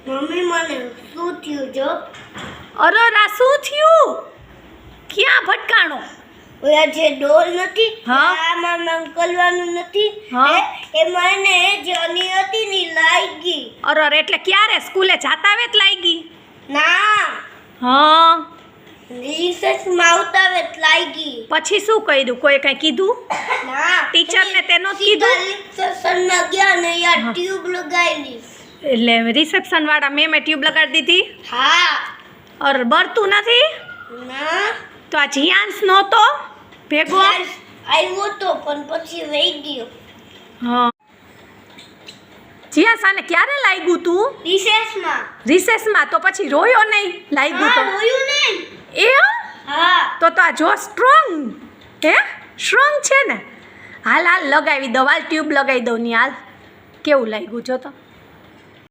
Mummy મને શું થયું જો? અરે રા શું થયું? ક્યાં ભટકાણો? ઓયા જે ડોલ નથી હા. આમાં મંકલવાનું નથી હા. એ મને જની હતી ની લાગી. અરે એટલે ક્યારે સ્કૂલે જાતા વેત લાગી? ના હા. રિસર્ચમાં આવતા વેત લાગી. પછી શું કર્યું? કોઈ કઈ કીધું? ના ટીચરને તે નહોતું કીધું? રિસેપ્શનમાં ગયા ને યાર ટ્યુબ લગાવેલી. એટલે રિસેપ્શન વાળા મેમે ટ્યુબ લગાડી દીધી? હા. અરે બરતું નથી? ના તો આ જીયાન્સ નહોતો ભેગો? આવ્યો તો પણ પછી વહી ગયો. હા. જીયાન્સ આને ક્યારે લાગ્યું તું? રિસેસમાં. રિસેસમાં? તો પછી રોયો નહીં લાગ્યું તો? જોયું ને? એ હા. તો આ જો સ્ટ્રોંગ હે સ્ટ્રોંગ છે ને. હાલ હાલ લગાવી દઉં, હાલ ટ્યુબ લગાવી દઉં ની હાલ. કેવું લાગ્યું જો તો?